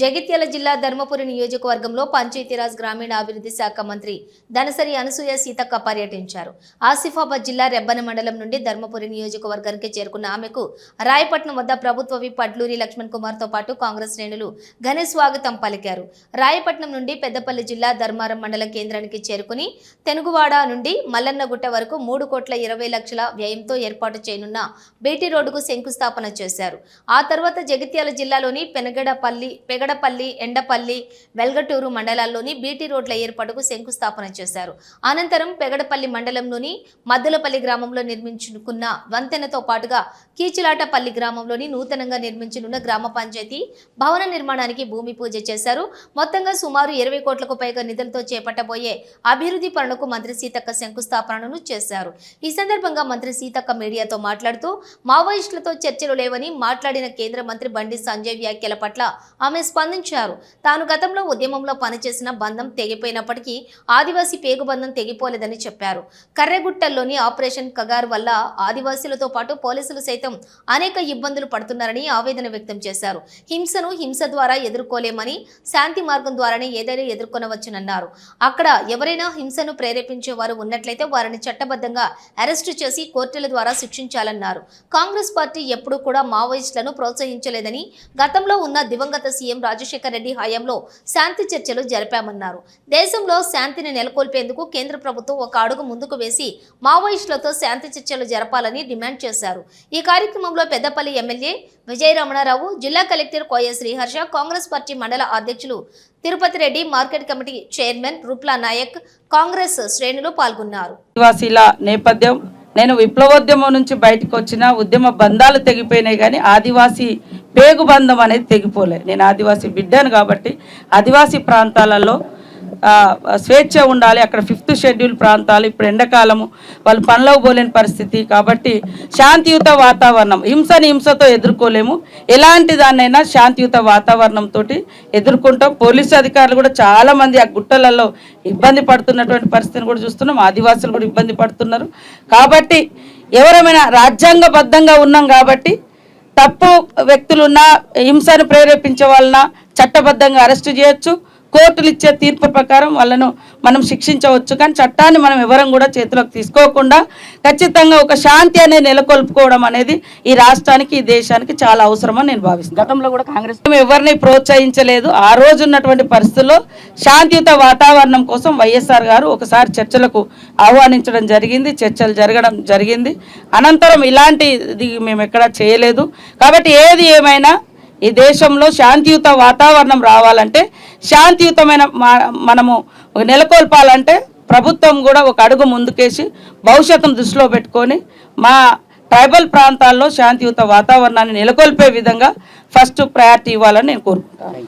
జగిత్యాల జిల్లా ధర్మపురి నియోజకవర్గంలో పంచాయతీరాజ్ గ్రామీణాభివృద్ధి శాఖ మంత్రి ధనసరి అనసూయ సీతక్క పర్యటించారు. ఆసిఫాబాద్ జిల్లా రెబ్బన మండలం నుండి ధర్మపురి నియోజకవర్గానికి చేరుకున్న ఆమెకు రాయపట్నం వద్ద ప్రభుత్వ విప్ పడ్లూరి లక్ష్మణ్ కుమార్ తో పాటు కాంగ్రెస్ శ్రేణులు ఘన స్వాగతం పలికారు. రాయపట్నం నుండి పెద్దపల్లి జిల్లా ధర్మారం మండల కేంద్రానికి చేరుకుని తెనుగువాడ నుండి మల్లన్నగుట్ట వరకు 3,20,00,000 వ్యయంతో ఏర్పాటు చేయనున్న బీటీ రోడ్డుకు శంకుస్థాపన చేశారు. ఆ తర్వాత జగిత్యాల జిల్లాలోని పెగడపల్లి, ఎండపల్లి, వెల్గటూరు మండలాల్లోని బీటీ రోడ్ల ఏర్పాటుకు శంకుస్థాపన చేశారు. అనంతరం పెగడపల్లి మండలంలోని మద్దులపల్లి గ్రామంలో నిర్మించుకున్న వంతెనతో పాటుగా కీచిలాటపల్లి గ్రామంలోని నూతనంగా నిర్మించనున్న గ్రామ పంచాయతీ భవన నిర్మాణానికి భూమి పూజ చేశారు. మొత్తంగా సుమారు 20 కోట్లకు పైగా నిధులతో చేపట్టబోయే అభివృద్ధి పనులకు మంత్రి సీతక్క శంకుస్థాపనను చేశారు. ఈ సందర్భంగా మంత్రి సీతక్క మీడియాతో మాట్లాడుతూ మావోయిస్టులతో చర్చలు లేవని మాట్లాడిన కేంద్ర మంత్రి బండి సంజయ్ వ్యాఖ్యల పట్ల ఆమె స్పందించారు. తాను గతంలో ఉద్యమంలో పనిచేసిన బంధం తెగిపోయినప్పటికీ ఆదివాసీ పేగుబంధం తెగిపోలేదని చెప్పారు. కర్రెగుట్టల్లోని ఆపరేషన్ కగార్ వల్ల ఆదివాసీలతో పాటు పోలీసులు సైతం అనేక ఇబ్బందులు పడుతున్నారని ఆవేదన వ్యక్తం చేశారు. హింసను హింస ద్వారా ఎదుర్కోలేమని, శాంతి మార్గం ద్వారానే ఏదైనా ఎదుర్కొనవచ్చునన్నారు. అక్కడ ఎవరైనా హింసను ప్రేరేపించే వారు ఉన్నట్లయితే వారిని చట్టబద్ధంగా అరెస్టు చేసి కోర్టుల ద్వారా శిక్షించాలన్నారు. కాంగ్రెస్ పార్టీ ఎప్పుడూ కూడా మావోయిస్టులను ప్రోత్సహించలేదని, గతంలో ఉన్న దివంగత సీఎం రాజశేఖర రెడ్డి హయాంలో శాంతి చర్చలు జరిపామన్నారు. దేశంలో శాంతిని నెలకొల్పేందుకు కేంద్ర ప్రభుత్వం ఒక అడుగు ముందుకు వేసి మావోయిస్టులతో శాంతి చర్చలు జరపాలని డిమాండ్ చేశారు. ఈ కార్యక్రమంలో పెద్దపల్లి ఎమ్మెల్యే విజయ రమణారావు, జిల్లా కలెక్టర్ కోయ శ్రీహర్ష, కాంగ్రెస్ పార్టీ మండల అధ్యక్షులు Tirupati Reddy, market committee chairman Roopla Naik, Congress శ్రేణులు పాల్గొన్నారు. నేపథ్యం నేను విప్లవోద్యమం నుంచి బయటకు వచ్చిన ఉద్యమ బంధాలు తెగిపోయినాయి కానీ ఆదివాసీ పేగు బంధం అనేది తెగిపోలే. నేను ఆదివాసీ బిడ్డను కాబట్టి ఆదివాసీ ప్రాంతాలలో స్వేచ్ఛ ఉండాలి. అక్కడ 5th షెడ్యూల్ ప్రాంతాలు, ఇప్పుడు ఎండాకాలము వాళ్ళు పనులకు పోలేని పరిస్థితి కాబట్టి శాంతియుత వాతావరణం, హింసని హింసతో ఎదుర్కోలేము. ఎలాంటి దాన్నైనా శాంతియుత వాతావరణంతో ఎదుర్కొంటాం. పోలీసు అధికారులు కూడా చాలామంది ఆ గుట్టలలో ఇబ్బంది పడుతున్నటువంటి పరిస్థితిని కూడా చూస్తున్నాం. ఆదివాసులు కూడా ఇబ్బంది పడుతున్నారు. కాబట్టి ఎవరైనా రాజ్యాంగబద్ధంగా ఉన్నాం కాబట్టి తప్పు వ్యక్తులున్నా, హింసను ప్రేరేపించే వాళ్ళన చట్టబద్ధంగా అరెస్టు చేయొచ్చు. కోర్టులు ఇచ్చే తీర్పు ప్రకారం వాళ్ళను మనం శిక్షించవచ్చు. కానీ చట్టాన్ని మనం ఎవరం కూడా చేతిలోకి తీసుకోకుండా ఖచ్చితంగా ఒక శాంతి అనేది నెలకొల్పుకోవడం అనేది ఈ రాష్ట్రానికి, ఈ దేశానికి చాలా అవసరమని నేను భావిస్తున్నాను. గతంలో కూడా కాంగ్రెస్ ఎవరిని ప్రోత్సహించలేదు. ఆ రోజు ఉన్నటువంటి పరిస్థితుల్లో శాంతియుత వాతావరణం కోసం వైఎస్ఆర్ గారు ఒకసారి చర్చలకు ఆహ్వానించడం జరిగింది, చర్చలు జరగడం జరిగింది. అనంతరం ఇలాంటిది మేము ఎక్కడా చేయలేదు. కాబట్టి ఏది ఏమైనా ఈ దేశంలో శాంతియుత వాతావరణం రావాలంటే, శాంతియుతమైన మనము నెలకొల్పాలంటే ప్రభుత్వం కూడా ఒక అడుగు ముందుకేసి భవిష్యత్తును దృష్టిలో పెట్టుకొని మా ట్రైబల్ ప్రాంతాల్లో శాంతియుత వాతావరణాన్ని నెలకొల్పే విధంగా ఫస్ట్ ప్రయారిటీ ఇవ్వాలని నేను కోరుకుంటాను.